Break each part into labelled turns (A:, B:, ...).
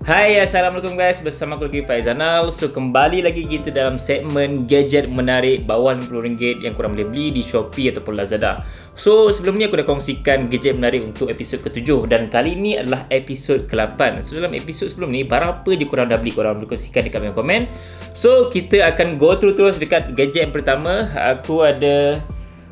A: Hai, Assalamualaikum guys. Bersama aku lagi Faizanal. So, kembali lagi kita dalam segmen gadget menarik bawah RM50 yang korang boleh beli di Shopee ataupun Lazada. So, sebelum ni aku dah kongsikan gadget menarik untuk episod ke-7 dan kali ni adalah episod ke-8. So, dalam episod sebelum ni, barang apa je korang dah beli, korang boleh kongsikan dekat komen. So, kita akan go through terus dekat gadget yang pertama. Aku ada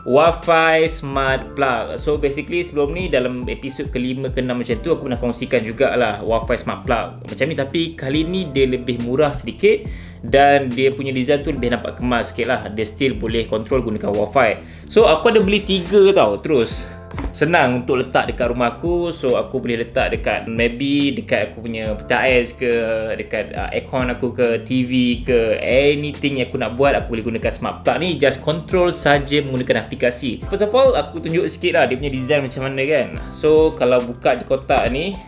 A: Wi-Fi Smart Plug. So basically sebelum ni dalam episod ke-5 ke-6 macam tu aku pernah kongsikan jugalah Wi-Fi Smart Plug macam ni, tapi kali ni dia lebih murah sedikit dan dia punya design tu lebih nampak kemas sikit lah. Dia still boleh control gunakan Wi-Fi. So aku ada beli 3 tau. Terus senang untuk letak dekat rumah aku. So aku boleh letak dekat maybe dekat aku punya peti ais ke, dekat aircon aku ke, TV ke, anything yang aku nak buat aku boleh gunakan smart plug ni. Just control saja menggunakan aplikasi. First of all aku tunjuk sikit lah dia punya design macam mana kan. So kalau buka je kotak ni,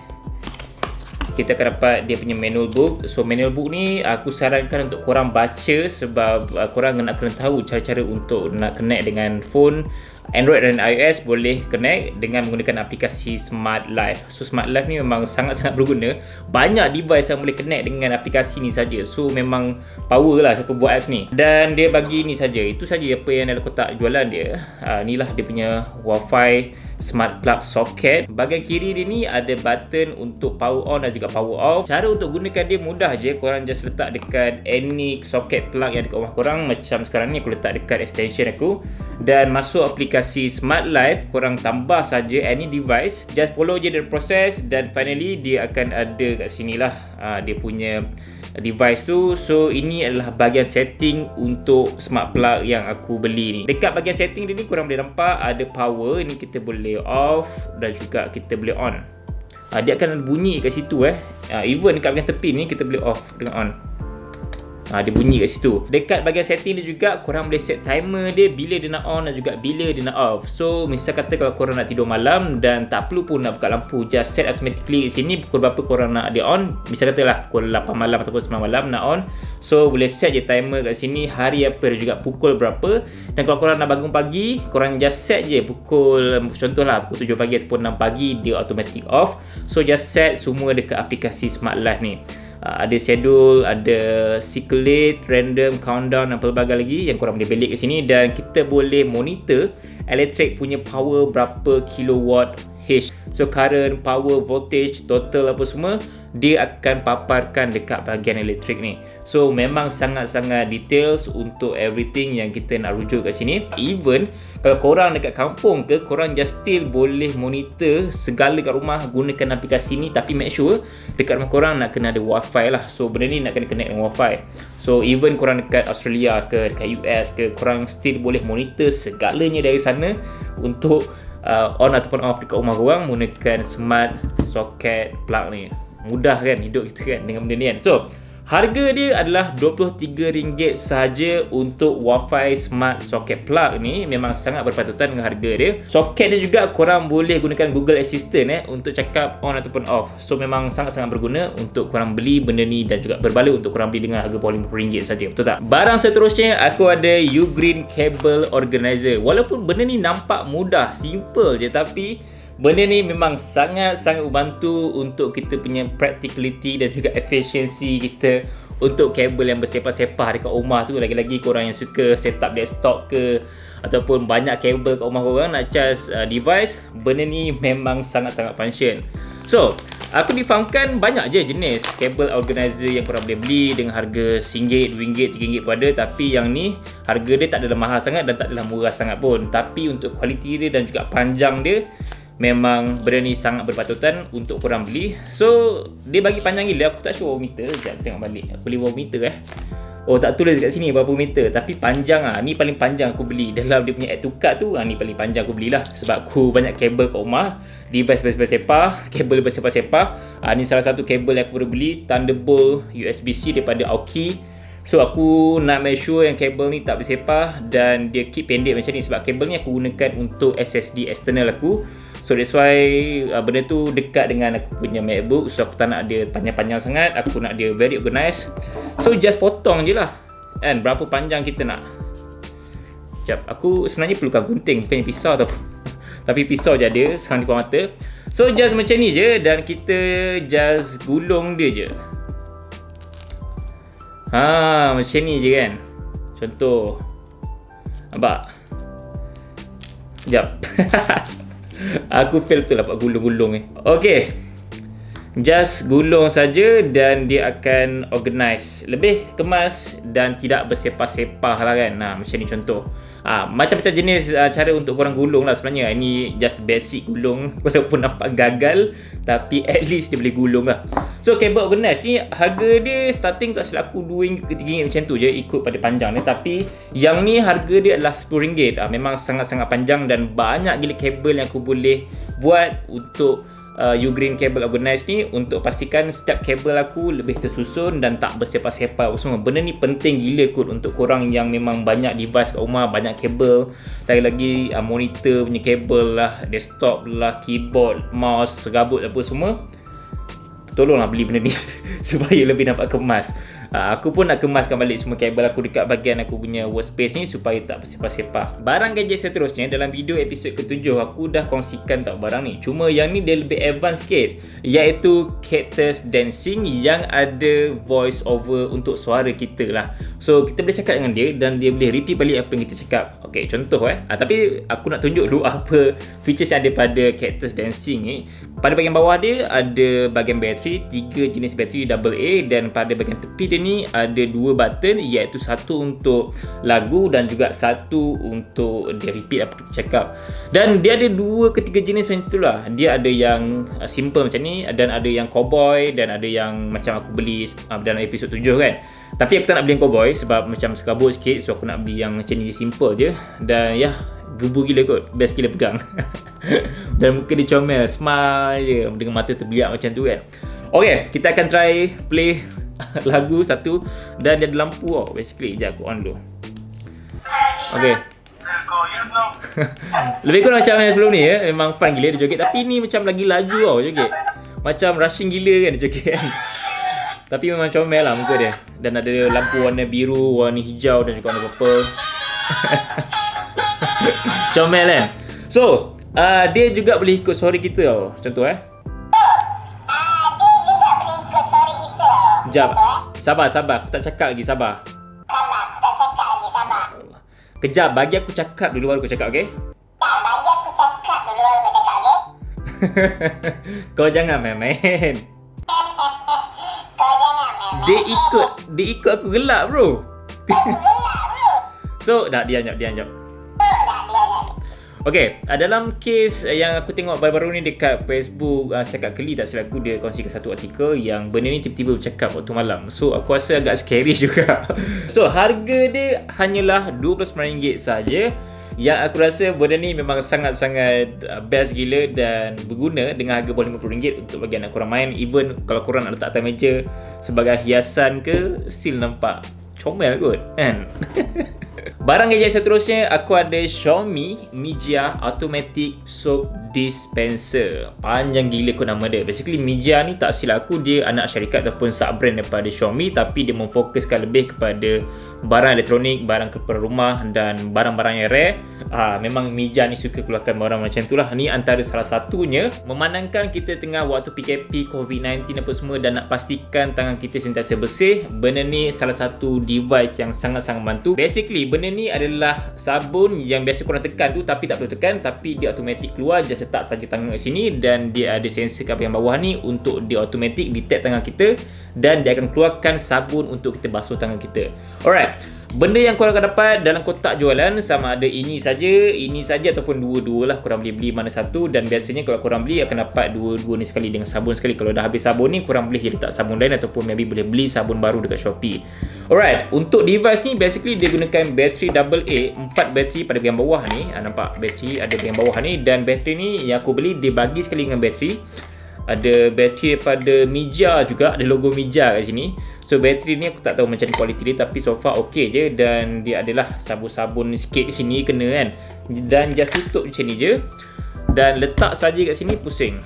A: kita akan dapat dia punya manual book. So manual book ni aku sarankan untuk korang baca sebab korang nak kena tahu cara-cara untuk nak connect dengan phone Android dan iOS. Boleh connect dengan menggunakan aplikasi Smart Life. So Smart Life ni memang sangat-sangat berguna. Banyak device yang boleh connect dengan aplikasi ni saja. So memang power lah siapa buat apps ni. Dan dia bagi ni saja. Itu saja apa yang dalam kotak jualan dia. Inilah dia punya Wi-Fi Smart Plug Socket. Bahagian kiri dia ni ada button untuk power on dan juga power off. Cara untuk gunakan dia mudah je. Korang just letak dekat any socket plug yang dekat rumah korang. Macam sekarang ni aku letak dekat extension aku. Dan masuk aplikasi Smart Life, korang tambah saja any device, just follow je the process dan finally dia akan ada kat sini lah dia punya device tu. So ini adalah bahagian setting untuk smart plug yang aku beli ni. Dekat bahagian setting dia ni korang boleh nampak ada power, ni kita boleh off dan juga kita boleh on. Dia akan ada bunyi kat situ even dekat bahagian tepi ni kita boleh off dengan on. Dia bunyi kat situ. Dekat bahagian setting dia juga korang boleh set timer dia bila dia nak on dan juga bila dia nak off. So misal kata kalau korang nak tidur malam dan tak perlu pun nak buka lampu, just set automatically di sini pukul berapa korang nak dia on. Misal kata lah pukul 8 malam ataupun 9 malam nak on. So boleh set je timer kat sini hari apa dan juga pukul berapa. Dan kalau korang nak bangun pagi, korang just set je pukul, contohlah pukul 7 pagi ataupun 6 pagi, dia automatic off. So just set semua dekat aplikasi Smart Life ni. Ada schedule, ada circulate, random, countdown dan pelbagai lagi yang korang boleh belik ke sini. Dan kita boleh monitor elektrik punya power berapa kilowatt H. So current, power, voltage, total apa semua dia akan paparkan dekat bahagian elektrik ni. So memang sangat-sangat details untuk everything yang kita nak rujuk kat sini. Even kalau korang dekat kampung ke, korang just still boleh monitor segala kat rumah gunakan aplikasi ni. Tapi make sure dekat rumah korang nak kena ada Wi-Fi lah. So benda ni nak kena connect dengan Wi-Fi. So even korang dekat Australia ke, dekat US ke, korang still boleh monitor segalanya dari sana untuk on ataupun off dekat rumah korang menggunakan smart socket plug ni. Mudah kan hidup kita kan dengan benda ni kan. So harga dia adalah RM23 sahaja untuk Wi-Fi Smart Socket Plug ni. Memang sangat berpatutan dengan harga dia. Soket dia juga korang boleh gunakan Google Assistant untuk cakap on ataupun off. So memang sangat-sangat berguna untuk korang beli benda ni dan juga berbalik untuk korang beli dengan harga RM50 saja. Betul tak? Barang seterusnya aku ada Ugreen Cable Organizer. Walaupun benda ni nampak mudah, simple je, tapi benda ni memang sangat-sangat membantu untuk kita punya practicality dan juga efficiency kita untuk kabel yang bersepah-sepah dekat rumah tu. Lagi-lagi korang yang suka set up desktop ke ataupun banyak kabel kat rumah korang nak charge device, benda ni memang sangat-sangat function. So aku difahamkan banyak je jenis kabel organizer yang korang boleh beli dengan harga RM1, RM2, RM3 pun ada. Tapi yang ni harga dia tak adalah mahal sangat dan tak adalah murah sangat pun. Tapi untuk kualiti dia dan juga panjang dia, memang benda ni sangat berpatutan untuk korang beli. So dia bagi panjang gila. Aku tak sure berapa meter. Sekejap tengok balik. Aku beli berapa meter Oh tak tulis kat sini berapa meter. Tapi panjang ni paling panjang aku beli. Dalam dia punya add to cart tu ni paling panjang aku belilah. Sebab aku banyak kabel kat rumah, device bersepah-sepah, kabel bersepah-sepah. Ni salah satu kabel yang aku baru beli, Thunderbolt USB-C daripada Aoki. So aku nak make sure yang kabel ni tak bersepah dan dia keep pendek macam ni. Sebab kabel ni aku gunakan untuk SSD external aku. So that's why benda tu dekat dengan aku punya MacBook. So aku tak nak dia panjang-panjang sangat. Aku nak dia very organized. So just potong je lah kan, berapa panjang kita nak. Sekejap, aku sebenarnya perlukan gunting, bukannya pisau tau. Tapi pisau je ada sekarang di depan mata. So just macam ni je, dan kita just gulung dia je. Macam ni je kan. Contoh. Nampak? Sekejap. Aku fail betul lah buat gulung-gulung ni. Okay, just gulung saja dan dia akan organize, lebih kemas dan tidak bersepah-sepah lah kan. Macam ni contoh. Macam-macam jenis cara untuk korang gulung lah sebenarnya. Ini just basic gulung. Walaupun nampak gagal, tapi at least dia boleh gulung lah. So kabel organize ni harga dia starting tak silap aku RM2 ke RM3 macam tu je, ikut pada panjang ni. Tapi yang ni harga dia adalah RM10. Memang sangat-sangat panjang dan banyak gila kabel yang aku boleh buat untuk Ugreen Cable Organize ni, untuk pastikan setiap kabel aku lebih tersusun dan tak bersepah-sepah semua. Benda ni penting gila kot untuk korang yang memang banyak device kat rumah, banyak kabel. Lagi monitor punya kabel lah, desktop lah, keyboard, mouse, serabut apa semua. Tolonglah beli benda ni supaya lebih nampak kemas. Aku pun nak kemaskan balik semua kabel aku dekat bahagian aku punya workspace ni supaya tak bersepah-sepah. Barang gadget seterusnya dalam video episod ke-7 aku dah kongsikan tau barang ni. Cuma yang ni dia lebih advance sikit, iaitu Cactus Dancing yang ada voice over untuk suara kita lah. So kita boleh cakap dengan dia dan dia boleh repeat balik apa yang kita cakap. Okay, contoh tapi aku nak tunjuk dulu apa features yang ada pada Cactus Dancing ni. Pada bahagian bawah dia ada bahagian bateri, 3 jenis bateri AA, dan pada bahagian tepi dia ni ada 2 button, iaitu satu untuk lagu dan juga satu untuk dia repeat apa kita cakap. Dan dia ada 2 ke 3 jenis macam itulah. Dia ada yang simple macam ni, dan ada yang cowboy, dan ada yang macam aku beli dalam episod 7 kan. Tapi aku tak nak beli yang cowboy sebab macam sekabut sikit, so aku nak beli yang macam ni simple je. Dan ya, gebu gila kot, best gila pegang. Dan muka dia comel, smile je dengan mata terbeliak macam tu kan. Okay, kita akan try play lagu satu, dan dia ada lampu tau. Basically, sekejap aku on dulu. Okay. Lebih kurang macam yang sebelum ni ya. Memang fun gila dia joget, tapi ni macam lagi laju tau joget. Macam rushing gila kan dia joget kan. Tapi memang comel lah muka dia. Dan ada lampu warna biru, warna hijau dan juga warna purple. Comel kan. So dia juga boleh ikut suara kita tau. Contoh Sekejap. Sabar. Aku tak cakap lagi, sabar. Kejap, bagi aku cakap dulu baru aku cakap, okey? Kau jangan main-main. Dia ikut aku gelak, bro. So, dah diam jap. Okay, dalam case yang aku tengok baru-baru ni dekat Facebook, Cakap Keli tak silap aku, dia kongsikan satu artikel yang benda ni tiba-tiba bercakap waktu malam. So aku rasa agak scary juga. So harga dia hanyalah RM29 saja. Yang aku rasa benda ni memang sangat-sangat best gila dan berguna dengan harga bawah RM50 untuk bagi anak korang main. Even kalau korang nak letak atas meja sebagai hiasan ke, still nampak comel kot kan. Barang gadget seterusnya, aku ada Xiaomi Mijia Automatic Soap Dispenser. Panjang gila kot nama dia. Basically Mijia ni tak silap aku, dia anak syarikat ataupun sub-brand daripada Xiaomi, tapi dia memfokuskan lebih kepada barang elektronik, barang keperluan rumah dan barang-barang yang rare. Memang Mijia ni suka keluarkan barang macam tu lah. Ni antara salah satunya. Memandangkan kita tengah waktu PKP, COVID-19 apa semua, dan nak pastikan tangan kita sentiasa bersih, benda ni salah satu device yang sangat-sangat membantu. Basically benda ni adalah sabun yang biasa korang tekan tu, tapi tak perlu tekan, tapi dia automatic keluar. Just letak saja tangan kat sini dan dia ada sensor kat bahagian bawah ni untuk dia automatic detect tangan kita, dan dia akan keluarkan sabun untuk kita basuh tangan kita. Alright, benda yang korang akan dapat dalam kotak jualan sama ada ini saja ataupun dua-dua lah. Korang boleh beli mana satu, dan biasanya kalau korang beli akan dapat dua-dua ni sekali dengan sabun sekali. Kalau dah habis sabun ni, korang boleh letak sabun lain ataupun maybe boleh beli sabun baru dekat Shopee. Alright, untuk device ni basically dia gunakan bateri AA, 4 bateri pada bahagian bawah ni. Nampak bateri ada bahagian bawah ni, dan bateri ni yang aku beli dia bagi sekali dengan bateri. Ada bateri daripada Mijia juga, ada logo Mijia kat sini. So bateri ni aku tak tahu macam kualiti dia, tapi so far okey je. Dan dia adalah sabun-sabun sikit sini kena kan. Dan just tutup macam ni je, dan letak saja kat sini, pusing.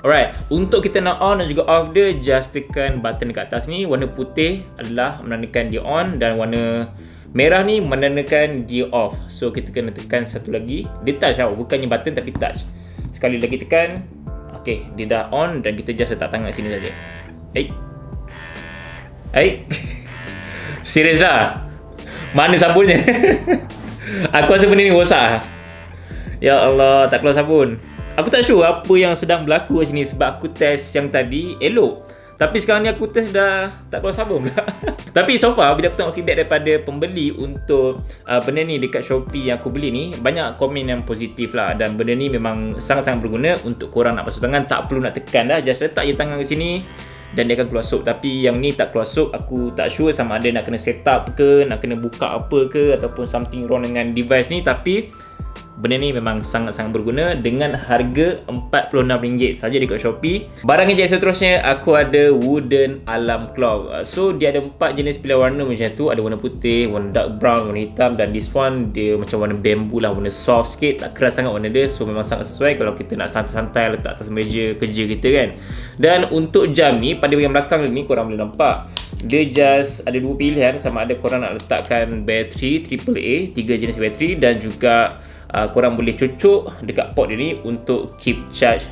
A: Alright, untuk kita nak on dan juga off dia, just tekan button dekat atas ni. Warna putih adalah menandakan dia on, dan warna merah ni menandakan dia off. So kita kena tekan satu lagi. Dia touch tau, bukannya button tapi touch. Sekali lagi tekan, Okay, dia dah on dan kita just letak tangan kat sini saja. Serius lah. Mana sabunnya? Aku rasa benda ni rosak. Ya Allah, tak keluar sabun. Aku tak sure apa yang sedang berlaku kat sini sebab aku test yang tadi elok. Tapi sekarang ni aku test dah tak keluar sabun pula. Tapi so far bila aku tengok feedback daripada pembeli untuk benda ni dekat Shopee yang aku beli ni, banyak komen yang positif lah. Dan benda ni memang sangat-sangat berguna untuk korang nak basuh tangan. Tak perlu nak tekan dah, just letak je tangan ke sini dan dia akan keluar soap. Tapi yang ni tak keluar soap, aku tak sure sama ada nak kena set up ke, nak kena buka apa ke, ataupun something wrong dengan device ni. Tapi benda ni memang sangat-sangat berguna dengan harga RM46 saja dekat Shopee. Barang gadget seterusnya, aku ada wooden alarm clock. So dia ada 4 jenis pilihan warna macam tu. Ada warna putih, warna dark brown, warna hitam, dan this one dia macam warna bambu lah, warna soft sikit, tak keras sangat warna dia. So memang sangat sesuai kalau kita nak santai-santai letak atas meja kerja kita kan. Dan untuk jam ni, pada bahagian belakang ni korang boleh nampak dia just ada 2 pilihan, sama ada korang nak letakkan bateri AAA, 3 jenis bateri, dan juga korang boleh cucuk dekat port dia ni untuk keep charge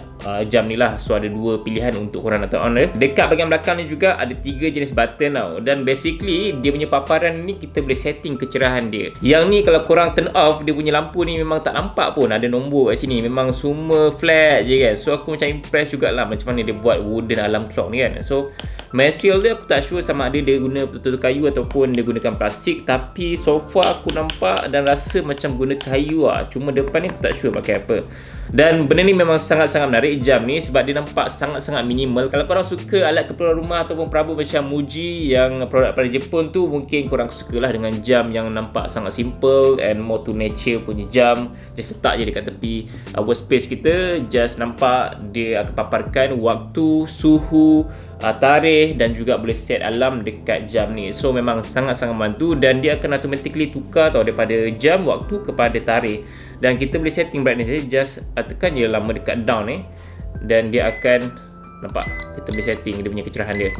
A: jam ni lah. So ada 2 pilihan untuk korang nak on dia. Dekat bahagian belakang ni juga ada 3 jenis button tau. Dan basically dia punya paparan ni kita boleh setting kecerahan dia. Yang ni kalau korang turn off, dia punya lampu ni memang tak nampak pun ada nombor kat sini. Memang semua flat je kan. So aku macam impress jugalah macam mana dia buat wooden alarm clock ni kan. So material dia aku tak sure sama ada dia guna betul-betul kayu ataupun dia gunakan plastik. Tapi so far aku nampak dan rasa macam guna kayu lah. Cuma depan ni aku tak sure pakai apa. Dan benda ni memang sangat-sangat menarik jam ni sebab dia nampak sangat-sangat minimal. Kalau korang suka alat keperluan rumah ataupun perabot macam Muji yang produk dari Jepun tu, mungkin korang sukalah dengan jam yang nampak sangat simple and more to nature punya jam. Just letak je dekat tepi workspace kita, just nampak dia akan paparkan waktu, suhu, tarikh, dan juga boleh set alarm dekat jam ni. So memang sangat-sangat membantu dan dia akan automatically tukar tau daripada jam, waktu kepada tarikh. Dan kita boleh setting brightness je, just tekan je lama dekat down ni dan dia akan nampak, kita boleh setting dia punya kecerahan dia.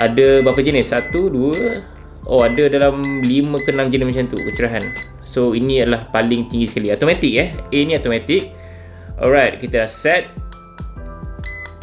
A: Ada berapa jenis? 1, 2, oh ada dalam 5 ke 6 jenis macam tu kecerahan. So ini adalah paling tinggi sekali, automatic A ni automatic. Alright, kita dah set.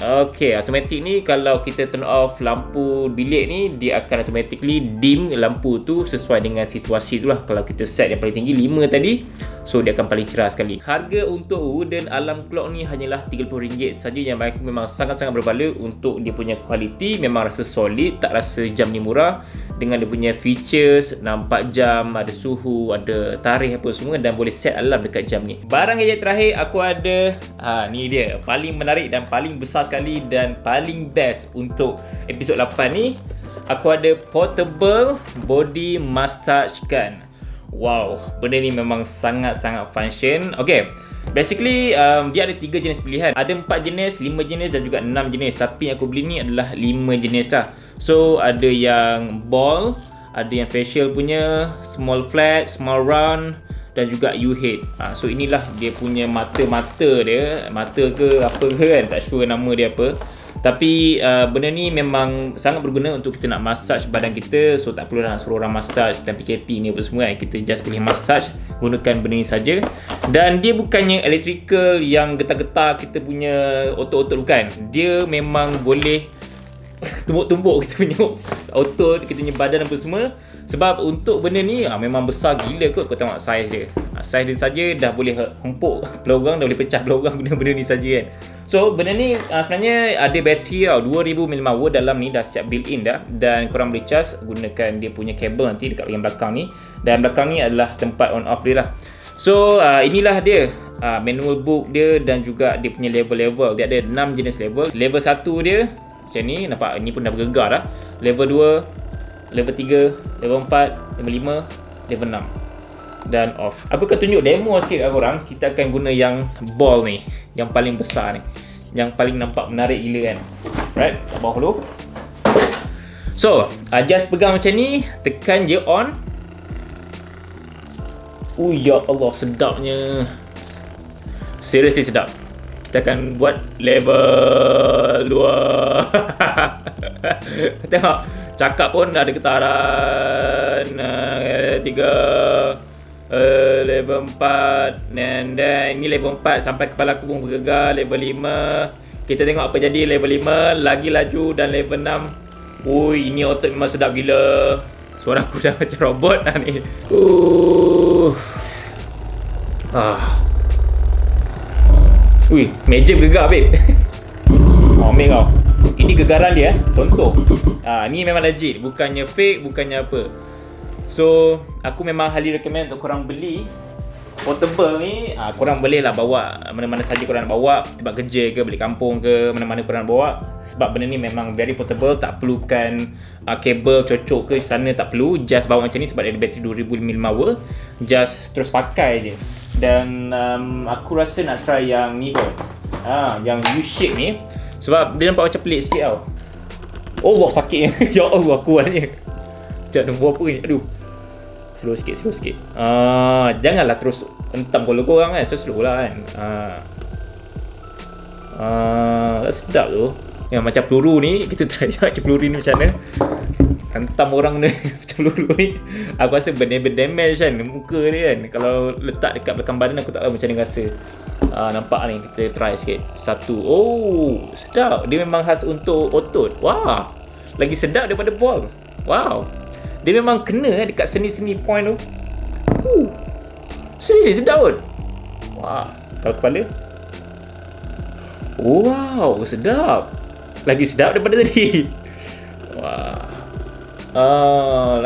A: Okay, automatic ni kalau kita turn off lampu bilik ni, dia akan automatically dim lampu tu sesuai dengan situasi tu lah. Kalau kita set yang paling tinggi 5 tadi, so dia akan paling cerah sekali. Harga untuk wooden alarm clock ni hanyalah RM30 saja, yang bagi aku memang sangat-sangat berbaloi untuk dia punya kualiti. Memang rasa solid, tak rasa jam ni murah. Dengan dia punya features, nampak jam, ada suhu, ada tarikh apa semua, dan boleh set alarm dekat jam ni. Barang gadget terakhir aku ada, ni dia paling menarik dan paling besar sekali dan paling best untuk episod 8 ni. Aku ada portable body massage gun. Wow, benda ni memang sangat-sangat function. Okay, basically dia ada 3 jenis pilihan. Ada 4 jenis, 5 jenis dan juga 6 jenis. Tapi yang aku beli ni adalah 5 jenis lah. So ada yang ball, ada yang facial punya, small flat, small round, dan juga U-head. So inilah dia punya mata-mata dia. Mata ke apa ke kan, tak sure nama dia apa. Tapi benda ni memang sangat berguna untuk kita nak massage badan kita. So tak perlu nak suruh orang massage dan PKP ni apa semua kan. Kita just boleh massage gunakan benda ni saja. Dan dia bukannya electrical yang getar-getar kita punya otot-otot, bukan. Dia memang boleh tumbuk-tumbuk kita punya otot, kita punya badan apa semua. Sebab untuk benda ni memang besar gila kot. Kau tengok saiz dia. Saiz dia saja dah boleh hempuk peluang, dah boleh pecah peluang guna benda ni saja kan. So benda ni sebenarnya ada bateri tau, 2000 mAh dalam ni, dah siap built in dah. Dan korang boleh charge gunakan dia punya kabel nanti dekat bahagian belakang ni. Dan belakang ni adalah tempat on off dia lah. So inilah dia manual book dia dan juga dia punya level-level. Dia ada 6 jenis level. Level 1 dia macam ni, nampak ni pun dah bergegar dah. Level 2, level 3, level 4, level 5, level 6 dan off. Aku akan tunjuk demo sikit kat korang. Kita akan guna yang ball ni, yang paling besar ni, yang paling nampak menarik gila kan. Right, kat bawah dulu. So just pegang macam ni, tekan je on. Ya Allah, sedapnya. Seriously sedap. Kita akan buat level 2. Tengok, cakap pun ada getaran. 3, Level 4. Dan ini level 4 sampai kepala aku pun bergegar. Level 5. Kita tengok apa jadi level 5. Lagi laju. Dan level 6. Ui, ini otot memang sedap gila. Suara aku dah macam robot lah ni. Ui, meja bergegar babe. Ambil kau. Ini gegaran dia contoh. Ni memang legit, bukannya fake, bukannya apa. So, aku memang highly recommend untuk korang beli portable ni. Korang boleh lah bawa mana-mana saja korang nak bawa, tempat kerja ke, balik kampung ke, mana-mana korang nak bawa. Sebab benda ni memang very portable, tak perlukan kabel cocok ke sana, tak perlu. Just bawa macam ni sebab dia ada bateri 2000 mAh. Just terus pakai je. Dan aku rasa nak try yang ni kot, yang U-shape ni. Sebab dia nampak macam pelik sikit tau. Oh, wah sakit. Ya Allah, kuatnya. Sekejap, nombor apa ni? Aduh. Slow sikit, slow sikit. Janganlah terus hentam kepala korang kan. So slow lah kan. Sedap tu. Yang macam peluru ni, kita try je macam peluru ni macam mana. Hentam orang ni macam peluru ni. Aku rasa berdamage kan muka dia kan. Kalau letak dekat belakang badan aku tak tahu macam mana rasa. Nampak ni, kita try sikit. Satu. Oh, sedap. Dia memang khas untuk otot. Wah, lagi sedap daripada ball. Wow. Dia memang kena dekat seni-seni point tu. Seni sedap kot. Wah, kalau kepala. Wow, sedap. Lagi sedap daripada tadi. Wah.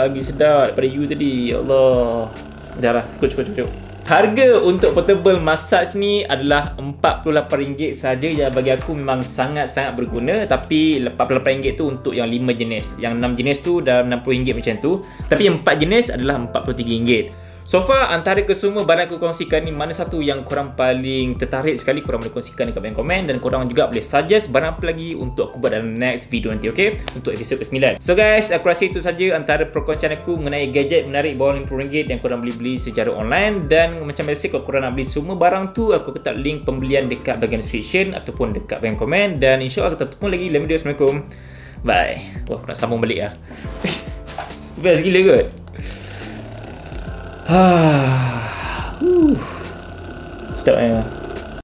A: Lagi sedap daripada you tadi. Ya Allah. Dah lah, cukup. Harga untuk portable massage ni adalah RM48 saja, yang bagi aku memang sangat-sangat berguna. Tapi RM48 tu untuk yang 5 jenis. Yang 6 jenis tu dalam RM60 macam tu. Tapi yang 4 jenis adalah RM43. So far, antara kesemua barang aku kongsikan ni, mana satu yang korang paling tertarik sekali, korang boleh kongsikan dekat komen. Dan korang juga boleh suggest barang apa lagi untuk aku buat dalam next video nanti, okay? Untuk episod ke-9. So guys, aku rasa itu saja antara perkongsian aku mengenai gadget menarik bawah RM50 yang korang boleh beli secara online. Dan macam biasa, kalau korang nak beli semua barang tu, aku letak link pembelian dekat bahagian description ataupun dekat bahagian komen. Dan insyaAllah kita bertemu lagi dalam video. Assalamualaikum. Bye. Wah, aku nak sambung balik lah. Best gila kot. Sedap ya.